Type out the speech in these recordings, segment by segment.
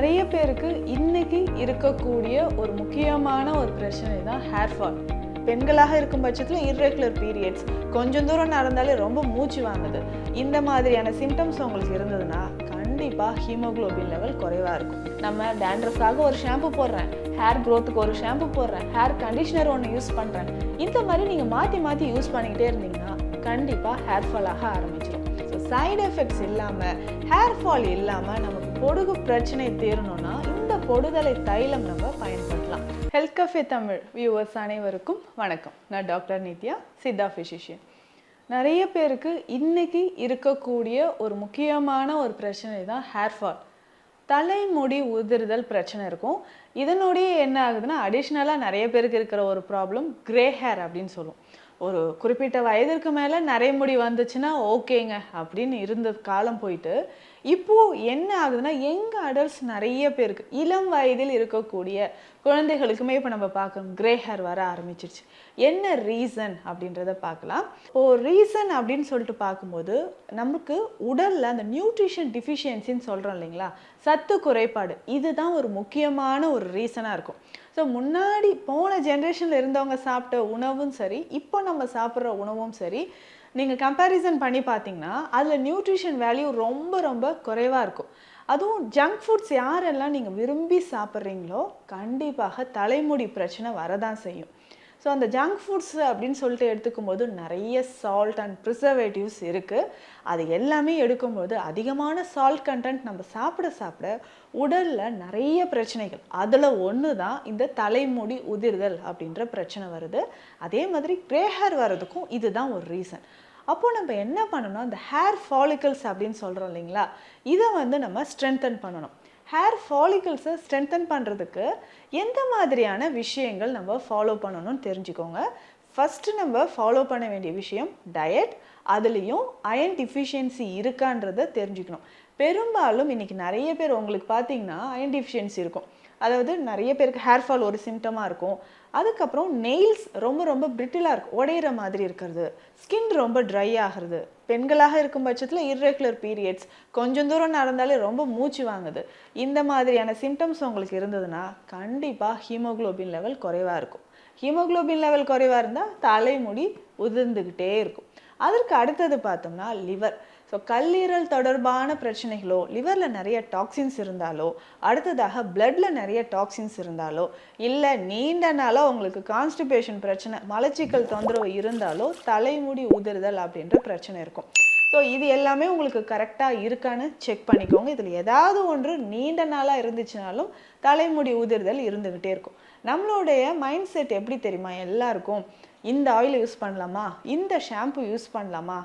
நிறைய பேருக்கு இன்னைக்கு இருக்கக்கூடிய ஒரு முக்கியமான ஒரு பிரச்சனை தான் ஹேர் ஃபால். பெண்களாக இருக்கும் பட்சத்தில் இர்ரெகுலர் பீரியட்ஸ், கொஞ்சம் தூரம் நடந்தாலே ரொம்ப மூச்சு வாங்குது. இந்த மாதிரியான சிம்டம்ஸ் உங்களுக்கு இருந்ததுன்னா கண்டிப்பாக ஹீமோகுளோபின் லெவல் குறைவாக இருக்கும். நம்ம டேண்ட்ரஃப்காக ஒரு ஷாம்பு போடுறேன், ஹேர் க்ரோத்துக்கு ஒரு ஷாம்பு போடுறேன், ஹேர் கண்டிஷனர் ஒன்று யூஸ் பண்ணுறேன், இந்த மாதிரி நீங்கள் மாற்றி மாற்றி யூஸ் பண்ணிக்கிட்டே இருந்தீங்கன்னா கண்டிப்பாக ஹேர் ஃபால் ஆக ஆரம்பிச்சிடும். ஸோ சைடு எஃபெக்ட்ஸ் இல்லாமல், ஹேர் ஃபால் இல்லாமல் நமக்கு பொடுகு பிரச்சனை தீரணும்னா இந்த பொடுதலை தைலம் நம்ம பயன்படுத்தலாம். ஹெல்த் கஃபே தமிழ் வியூவர்ஸ் அனைவருக்கும் வணக்கம். நான் டாக்டர் நித்யா, சித்தா ஃபிசிஷியன். நிறைய பேருக்கு இன்னைக்கு இருக்கக்கூடிய ஒரு முக்கியமான ஒரு பிரச்சனை தான் ஹேர் ஃபால். தலைமுடி உதிர்தல் பிரச்சனை இருக்கும். இதனுடைய என்ன ஆகுதுன்னா அடிஷ்னலாக நிறைய பேருக்கு இருக்கிற ஒரு ப்ராப்ளம் கிரே ஹேர் அப்படின்னு சொல்லுவோம். ஒரு குறிப்பிட்ட வயதிற்கு மேலே நிறைய முடி வந்துச்சுன்னா ஓகேங்க அப்படின்னு இருந்த காலம் போயிட்டு இப்போது என்ன ஆகுதுன்னா யங் அடல்ட்ஸ் நிறைய பேருக்கு, இளம் வயதில் இருக்கக்கூடிய குழந்தைகளுக்குமே இப்போ நம்ம பார்க்கணும் கிரே ஹேர் வர ஆரம்பிச்சிருச்சு. என்ன ரீசன் அப்படின்றத பார்க்கலாம். ரீசன் அப்படின்னு சொல்லிட்டு பார்க்கும்போது நமக்கு உடலில் அந்த நியூட்ரிஷன் டிஃபிஷியன்சின்னு சொல்கிறோம் இல்லைங்களா, சத்து குறைபாடு, இதுதான் ஒரு முக்கியமான ஒரு ரீசனாக இருக்கும். ஸோ முன்னாடி போன ஜென்ரேஷனில் இருந்தவங்க சாப்பிட்ட உணவும் சரி, இப்போ நம்ம சாப்பிட்ற உணவும் சரி, நீங்கள் கம்பேரிசன் பண்ணி பார்த்தீங்கன்னா அதில் நியூட்ரிஷன் வேல்யூ ரொம்ப ரொம்ப குறைவாக இருக்கும். அதுவும் ஜங்க் ஃபுட்ஸ் யாரெல்லாம் நீங்கள் விரும்பி சாப்பிட்றீங்களோ கண்டிப்பாக தலைமுடி பிரச்சனை வரதான் செய்யும். ஸோ அந்த ஜங்க் ஃபுட்ஸ் அப்படின்னு சொல்லிட்டு எடுத்துக்கும் போது நிறைய சால்ட் அண்ட் ப்ரிசர்வேட்டிவ்ஸ் இருக்குது. அது எல்லாமே எடுக்கும்போது அதிகமான சால்ட் கண்டென்ட் நம்ம சாப்பிட சாப்பிட உடலில் நிறைய பிரச்சனைகள், அதில் ஒன்று தான் இந்த தலைமுடி உதிர்தல் அப்படின்ற பிரச்சனை வருது. அதே மாதிரி கிரே ஹேர் வர்றதுக்கும் இதுதான் ஒரு ரீசன். அப்போது நம்ம என்ன பண்ணணும், இந்த ஹேர் ஃபாலிக்கல்ஸ் அப்படின்னு சொல்கிறோம் இல்லைங்களா, இதை நம்ம ஸ்ட்ரென்தன் பண்ணணும். ஹேர் ஃபாலிக்கல்ஸை ஸ்ட்ரென்தன் பண்ணுறதுக்கு எந்த மாதிரியான விஷயங்கள் நம்ம ஃபாலோ பண்ணணும்னு தெரிஞ்சுக்கோங்க. ஃபஸ்ட்டு நம்ம ஃபாலோ பண்ண வேண்டிய விஷயம் டயட். அதுலேயும் அயன் டிஃபிஷியன்சி இருக்கான்றதை தெரிஞ்சுக்கணும். பெரும்பாலும் இன்றைக்கி நிறைய பேர் உங்களுக்கு பார்த்தீங்கன்னா அயன் டிஃபிஷியன்சி இருக்கும். அதாவது நிறைய பேருக்கு ஹேர் ஃபால் ஒரு சிம்டமாக இருக்கும். அதுக்கப்புறம் நெயில்ஸ் ரொம்ப ரொம்ப பிரிட்டிலாக இருக்கும், உடையிற மாதிரி இருக்கிறது, ஸ்கின் ரொம்ப ட்ரை ஆகிறது, பெண்களாக இருக்கும் பட்சத்தில் இர்ரெகுலர் பீரியட்ஸ், கொஞ்சம் தூரம் நடந்தாலே ரொம்ப மூச்சு வாங்குது, இந்த மாதிரியான சிம்டம்ஸ் உங்களுக்கு இருந்ததுன்னா கண்டிப்பாக ஹீமோகுளோபின் லெவல் குறைவாக இருக்கும். ஹீமோகுளோபின் லெவல் குறைவாக இருந்தால் தலைமுடி உதிர்ந்துக்கிட்டே இருக்கும். அதற்கு அடுத்தது பார்த்தோம்னா லிவர். ஸோ கல்லீரல் தொடர்பான பிரச்சனைகளோ, லிவரில் நிறைய டாக்ஸின்ஸ் இருந்தாலோ, அடுத்ததாக பிளட்டில் நிறைய டாக்ஸின்ஸ் இருந்தாலோ, இல்லை நீண்ட நாளாக உங்களுக்கு கான்ஸ்டிபேஷன் பிரச்சனை, மலச்சிக்கல் தொந்தரவு இருந்தாலோ தலைமுடி உதிர்தல் அப்படின்ற பிரச்சனை இருக்கும். ஸோ இது எல்லாமே உங்களுக்கு கரெக்டாக இருக்கான்னு செக் பண்ணிக்கோங்க. இதில் ஏதாவது ஒன்று நீண்ட நாளாக இருந்துச்சுனாலும் தலைமுடி உதிர்தல் இருந்துக்கிட்டே இருக்கும். நம்மளுடைய மைண்ட் செட் எப்படி தெரியுமா, எல்லாருக்கும் இந்த ஆயில் யூஸ் பண்ணலாமா, இந்த ஷாம்பு யூஸ் பண்ணலாமா,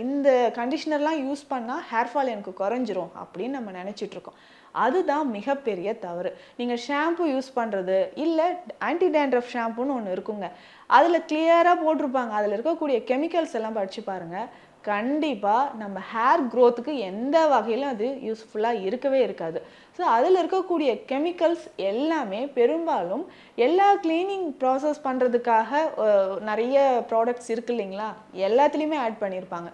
இந்த கண்டிஷ்னர்லாம் யூஸ் பண்ணால் ஹேர் ஃபால் எனக்கு குறைஞ்சிரும் அப்படின்னு நம்ம நினச்சிட்ருக்கோம். அதுதான் மிகப்பெரிய தவறு. நீங்கள் ஷாம்பு யூஸ் பண்ணுறது இல்லை, ஆன்டி டேண்ட்ரஃப் ஷாம்புன்னு ஒன்று இருக்குங்க, அதில் கிளியராக போட்டிருப்பாங்க, அதில் இருக்கக்கூடிய கெமிக்கல்ஸ் எல்லாம் படித்து பாருங்கள். கண்டிப்பாக நம்ம ஹேர் க்ரோத்துக்கு எந்த வகையிலும் அது யூஸ்ஃபுல்லாக இருக்கவே இருக்காது. ஸோ அதில் இருக்கக்கூடிய கெமிக்கல்ஸ் எல்லாமே பெரும்பாலும் எல்லா க்ளீனிங் ப்ராசஸ் பண்ணுறதுக்காக நிறைய ப்ராடக்ட்ஸ் இருக்குது இல்லைங்களா, எல்லாத்துலேயுமே ஆட் பண்ணியிருப்பாங்க.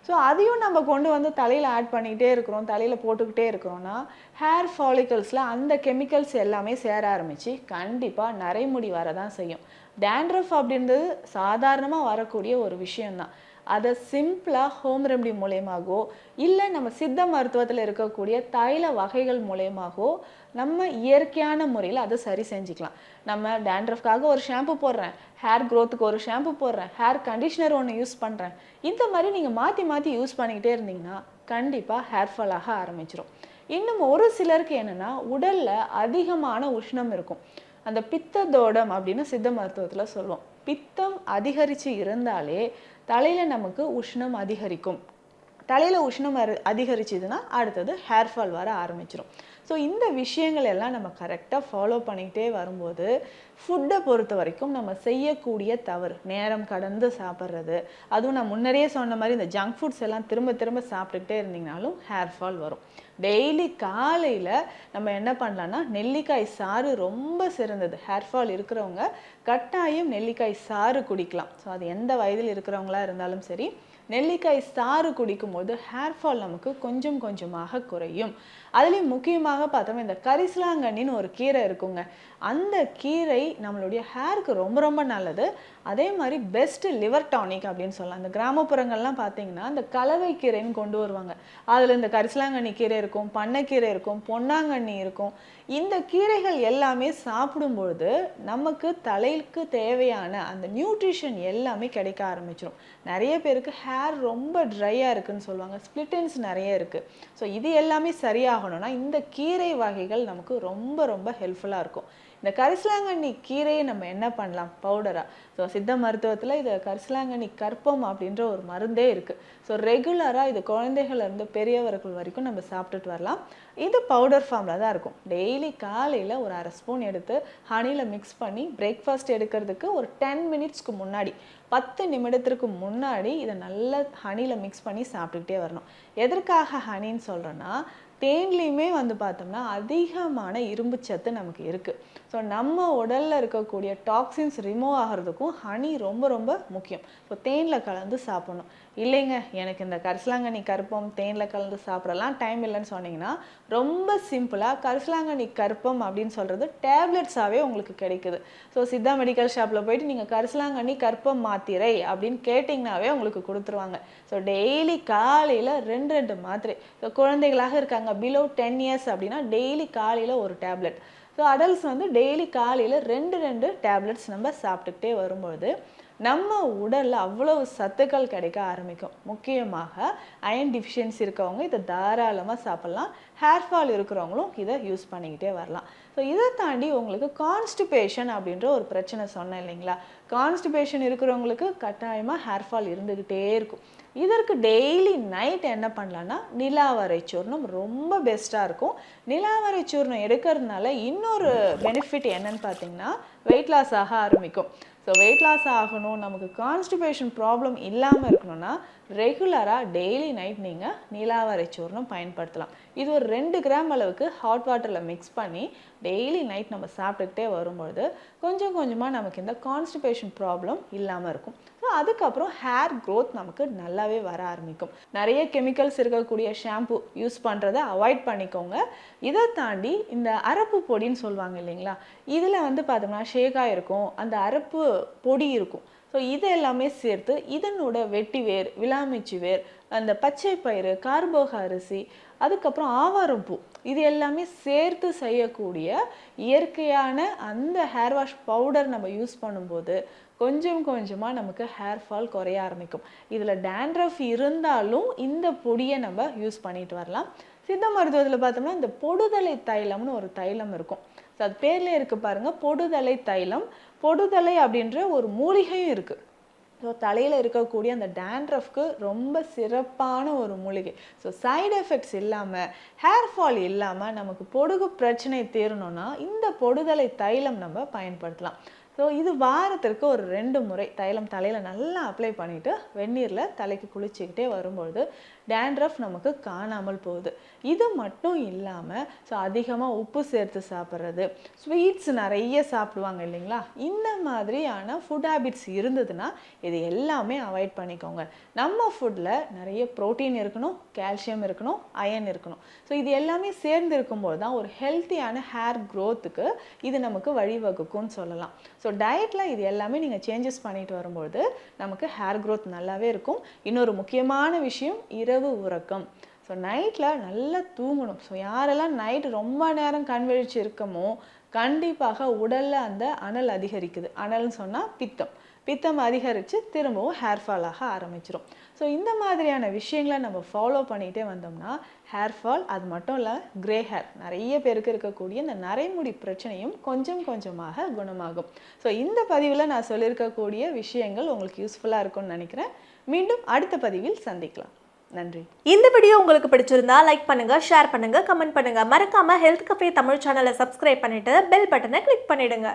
ஸோ அதையும் நம்ம கொண்டு வந்து தலையில் ஆட் பண்ணிக்கிட்டே இருக்கிறோம், தலையில் போட்டுக்கிட்டே இருக்கிறோன்னா ஹேர் ஃபாலிக்கல்ஸில் அந்த கெமிக்கல்ஸ் எல்லாமே சேர ஆரம்பித்து கண்டிப்பாக நரைமுடி வரதான் செய்யும். டேண்ட்ரஃப் அப்படின்றது சாதாரணமாக வரக்கூடிய ஒரு விஷயந்தான். அதை சிம்பிளாக ஹோம் ரெமடி மூலயமாகவோ இல்லை நம்ம சித்த மருத்துவத்தில் இருக்கக்கூடிய தைல வகைகள் மூலயமாகவோ நம்ம இயற்கையான முறையில் அதை சரி செஞ்சுக்கலாம். நம்ம டேண்ட்ரஃப்காக ஒரு ஷாம்பு போடுறேன், ஹேர் க்ரோத்துக்கு ஒரு ஷாம்பு போடுறேன், ஹேர் கண்டிஷ்னர் ஒன்று யூஸ் பண்ணுறேன், இந்த மாதிரி நீங்கள் மாற்றி மாற்றி யூஸ் பண்ணிக்கிட்டே இருந்தீங்கன்னா கண்டிப்பாக ஹேர் ஃபால் ஆக ஆரம்பிச்சிடும். இன்னும் ஒரு சிலருக்கு என்னென்னா உடலில் அதிகமான உஷ்ணம் இருக்கும். அந்த பித்ததோடம் அப்படின்னு சித்த மருத்துவத்தில் சொல்லுவோம். பித்தம் அதிகரித்து இருந்தாலே தலையில் நமக்கு உஷ்ணம் அதிகரிக்கும். தலையில் உஷ்ணம் அதிகரிச்சதுன்னா அடுத்தது ஹேர் ஃபால் வர ஆரம்பிச்சிடும். ஸோ இந்த விஷயங்கள் எல்லாம் நம்ம கரெக்டாக ஃபாலோ பண்ணிக்கிட்டே வரும்போது ஃபுட்டை பொறுத்த வரைக்கும் நம்ம செய்யக்கூடிய தவறு நேரம் கடந்து சாப்பிட்றது, அதுவும் நான் முன்னரே சொன்ன மாதிரி இந்த ஜங்க் ஃபுட்ஸ் எல்லாம் திரும்ப திரும்ப சாப்பிட்டுக்கிட்டே இருந்தீங்கனாலும் ஹேர் ஃபால் வரும். டெய்லி காலையில் நம்ம என்ன பண்ணலான்னா நெல்லிக்காய் சாறு ரொம்ப சிறந்தது. ஹேர் ஃபால் இருக்கிறவங்க கட்டாயம் நெல்லிக்காய் சாறு குடிக்கலாம். ஸோ அது எந்த வயதில் இருக்கிறவங்களா இருந்தாலும் சரி, நெல்லிக்காய் சாறு குடிக்கும்போது ஹேர் ஃபால் நமக்கு கொஞ்சம் கொஞ்சமாக குறையும். அதுலேயும் முக்கியமாக பார்த்தோம்னா இந்த கரிசலாங்கண்ணின்னு ஒரு கீரை இருக்குங்க. அந்த கீரை நம்மளுடைய ஹேருக்கு ரொம்ப ரொம்ப நல்லது. அதே மாதிரி பெஸ்ட் லிவர் டானிக் அப்படின்னு சொல்லலாம். இந்த கிராமப்புறங்கள்லாம் பார்த்தீங்கன்னா இந்த கலவை கீரைன்னு கொண்டு வருவாங்க. அதில் இந்த கரிசலாங்கண்ணி கீரை இருக்கும், பண்ணைக்கீரை இருக்கும், பொன்னாங்கண்ணி இருக்கும். இந்த கீரைகள் எல்லாமே சாப்பிடும்பொழுது நமக்கு தலைக்கு தேவையான அந்த நியூட்ரிஷன் எல்லாமே கிடைக்க ஆரம்பிச்சிடும். நிறைய பேருக்கு ஹேர் ரொம்ப ட்ரையாக இருக்குன்னு சொல்லுவாங்க, ஸ்ப்ளிட்டன்ஸ் நிறைய இருக்குது. ஸோ இது எல்லாமே சரியாகணும்னா இந்த கீரை வகைகள் நமக்கு ரொம்ப ரொம்ப ஹெல்ப்ஃபுல்லாக இருக்கும். இந்த கரிசலாங்கண்ணி கீரையை நம்ம என்ன பண்ணலாம் பவுடராக? ஸோ சித்த மருத்துவத்தில் இது கரிசலாங்கண்ணி கற்பம் அப்படின்ற ஒரு மருந்தே இருக்குது. ஸோ ரெகுலராக இது குழந்தைகள்லேருந்து பெரியவர்கள் வரைக்கும் நம்ம சாப்பிட்டுட்டு வரலாம். இது பவுடர் ஃபார்மில் தான் இருக்கும். டெய்லி காலையில் ஒரு 1/2 ஸ்பூன் எடுத்து ஹனியில் மிக்ஸ் பண்ணி பிரேக்ஃபாஸ்ட் எடுக்கிறதுக்கு ஒரு 10 மினிட்ஸ்க்கு முன்னாடி 10 நிமிடத்திற்கு முன்னாடி இதை நல்லா ஹனியில் மிக்ஸ் பண்ணி சாப்பிட்டுக்கிட்டே வரணும். எதற்காக ஹனின்னு சொல்கிறேன்னா, தேன்லேயுமே வந்து பார்த்தோம்னா அதிகமான இரும்பு சத்து நமக்கு இருக்குது. ஸோ நம்ம உடலில் இருக்கக்கூடிய டாக்ஸின்ஸ் ரிமூவ் ஆகிறதுக்கும் ஹனி ரொம்ப ரொம்ப முக்கியம். ஸோ தேனில் கலந்து சாப்பிடணும். இல்லைங்க எனக்கு இந்த கரிசலாங்கண்ணி கற்பம் தேனில் கலந்து சாப்பிடலாம் டைம் இல்லைன்னு சொன்னீங்கன்னா, ரொம்ப சிம்பிளாக கரிசலாங்கண்ணி கற்பம் அப்படின்னு சொல்கிறது டேப்லெட்ஸாகவே உங்களுக்கு கிடைக்குது. ஸோ சித்தா மெடிக்கல் ஷாப்பில் போயிட்டு நீங்கள் கரிசலாங்கண்ணி கற்பம் மாத்திரை அப்படின்னு கேட்டிங்கனாவே உங்களுக்கு கொடுத்துருவாங்க. ஸோ டெய்லி காலையில் 2 மாத்திரை. ஸோ குழந்தைகளாக இருக்காங்க பிலோ 10 இயர்ஸ் அப்படின்னா டெய்லி காலையில் ஒரு டேப்லெட். ஸோ அடல்ட்ஸ் வந்து டெய்லி காலையில் 2 டேப்லெட்ஸ் நம்ம சாப்பிட்டுக்கிட்டே வரும்பொழுது நம்ம உடலில் அவ்வளவு சத்துக்கள் கிடைக்க ஆரம்பிக்கும். முக்கியமாக அயன் டிஃபிஷியன்சி இருக்கவங்க இதை தாராளமாக சாப்பிட்லாம். ஹேர் ஃபால் இருக்கிறவங்களும் இதை யூஸ் பண்ணிக்கிட்டே வரலாம். ஸோ இதை தாண்டி உங்களுக்கு கான்ஸ்டிபேஷன் அப்படின்ற ஒரு பிரச்சனை சொன்னேன் இல்லைங்களா? கான்ஸ்டிபேஷன் இருக்கிறவங்களுக்கு கட்டாயமாக ஹேர் ஃபால் இருந்துக்கிட்டே இருக்கும். இதற்கு டெய்லி நைட் என்ன பண்ணலான்னா நிலாவரை சூர்ணம் ரொம்ப பெஸ்ட்டாக இருக்கும். நிலாவரை சூர்ணம் எடுக்கிறதுனால இன்னொரு பெனிஃபிட் என்னன்னு பார்த்தீங்கன்னா வெயிட் லாஸ் ஆக ஆரம்பிக்கும். ஸோ வெயிட் லாஸ் ஆகணும், நமக்கு கான்ஸ்டிபேஷன் ப்ராப்ளம் இல்லாமல் இருக்கணும்னா ரெகுலராக டெய்லி நைட் நீங்கள் நீலாவரை சூர்ணம் பயன்படுத்தலாம். இது ஒரு 2 கிராம் அளவுக்கு ஹாட் வாட்டரில் மிக்ஸ் பண்ணி டெய்லி நைட் நம்ம சாப்பிட்டுக்கிட்டே வரும்பொழுது கொஞ்சம் கொஞ்சமாக நமக்கு இந்த கான்ஸ்டிபேஷன் ப்ராப்ளம் இல்லாமல் இருக்கும். ஸோ அதுக்கப்புறம் ஹேர் க்ரோத் நமக்கு நல்லாவே வர ஆரம்பிக்கும். நிறைய கெமிக்கல்ஸ் இருக்கக்கூடிய ஷாம்பு யூஸ் பண்ணுறதை அவாய்ட் பண்ணிக்கோங்க. இதை தாண்டி இந்த அரப்பு பொடின்னு சொல்லுவாங்க இல்லைங்களா? இதில் வந்து பார்த்தோம்னா ஷேக்காக இருக்கும், அந்த அரப்பு பொடி இருக்கும். ஸோ இது எல்லாமே சேர்த்து இதனோட வெட்டி வேர், விளாமிச்சி வேர், அந்த பச்சை பயிறு, கார்போக அரிசி, அதுக்கப்புறம் ஆவாரம் பூ, இது எல்லாமே சேர்த்து செய்யக்கூடிய இயற்கையான அந்த ஹேர் வாஷ் பவுடர் நம்ம யூஸ் பண்ணும்போது கொஞ்சம் கொஞ்சமாக நமக்கு ஹேர் ஃபால் குறைய ஆரம்பிக்கும். இதில் டேண்ட்ரஃப் இருந்தாலும் இந்த பொடியை நம்ம யூஸ் பண்ணிட்டு வரலாம். சித்த மருத்துவத்தில் பார்த்தோம்னா இந்த பொடுதலை தைலம்னு ஒரு தைலம் இருக்கும். ஸோ அது பேர்லேயே இருக்குது பாருங்கள், பொடுதலை தைலம். பொடுதலை அப்படின்ற ஒரு மூலிகையும் இருக்குது. ஸோ தலையில் இருக்கக்கூடிய அந்த டேண்ட்ரஃப்க்கு ரொம்ப சிறப்பான ஒரு மூலிகை. ஸோ சைடு எஃபெக்ட்ஸ் இல்லாமல் ஹேர் ஃபால் இல்லாமல் நமக்கு பொடுகு பிரச்சனை தீரணும்னா இந்த பொடுதலை தைலம் நம்ம பயன்படுத்தலாம். ஸோ இது வாரத்திற்கு ஒரு 2 முறை தைலம் தலையில் நல்லா அப்ளை பண்ணிவிட்டு வெந்நீரில் தலைக்கு குளிச்சுக்கிட்டே வரும்பொழுது டேண்ட்ரஃப் நமக்கு காணாமல் போகுது. இது மட்டும் இல்லாமல் ஸோ அதிகமாக உப்பு சேர்த்து சாப்பிட்றது, ஸ்வீட்ஸ் நிறைய சாப்பிடுவாங்க இல்லைங்களா? இந்த மாதிரியான ஃபுட் ஹேபிட்ஸ் இருந்ததுன்னா இது எல்லாமே அவாய்ட் பண்ணிக்கோங்க. நம்ம ஃபுட்டில் நிறைய ப்ரோட்டீன் இருக்கணும், கால்சியம் இருக்கணும், அயன் இருக்கணும். ஸோ இது எல்லாமே சேர்ந்து இருக்கும்போது தான் ஒரு ஹெல்த்தியான ஹேர் க்ரோத்துக்கு இது நமக்கு வழிவகுக்கும்னு சொல்லலாம். ஸோ டயட்டில் இது எல்லாமே நீங்கள் சேஞ்சஸ் பண்ணிட்டு வரும்போது நமக்கு ஹேர் க்ரோத் நல்லாவே இருக்கும். இன்னொரு முக்கியமான விஷயம் இரவு உறக்கம். ஸோ நைட்டில் நல்லா தூங்கணும். ஸோ யாரெல்லாம் நைட்டு ரொம்ப நேரம் கண் விழிச்சு இருக்கமோ கண்டிப்பாக உடலில் அந்த அனல் அதிகரிக்குது. அனல்னு சொன்னால் பித்தம் அதிகரித்து திரும்பவும் ஹேர் ஃபால் ஆக ஆரம்பிச்சிடும். ஸோ இந்த மாதிரியான விஷயங்களை நம்ம ஃபாலோ பண்ணிகிட்டே வந்தோம்னா ஹேர் ஃபால் அது மட்டும் இல்லை, கிரே ஹேர் நிறைய பேருக்கு இருக்கக்கூடிய இந்த நரைமுடி பிரச்சனையும் கொஞ்சம் கொஞ்சமாக குணமாகும். ஸோ இந்த பதிவில் நான் சொல்லியிருக்கக்கூடிய விஷயங்கள் உங்களுக்கு யூஸ்ஃபுல்லாக இருக்கும்னு நினைக்கிறேன். மீண்டும் அடுத்த பதிவில் சந்திக்கலாம். நன்றி. இந்த வீடியோ உங்களுக்கு பிடிச்சிருந்தா லைக் பண்ணுங்க, ஷேர் பண்ணுங்க, கமெண்ட் பண்ணுங்க. மறக்காம ஹெல்த் கஃபே தமிழ் சேனலை சப்ஸ்கிரைப் பண்ணிட்டு பெல் பட்டனை கிளிக் பண்ணிடுங்க.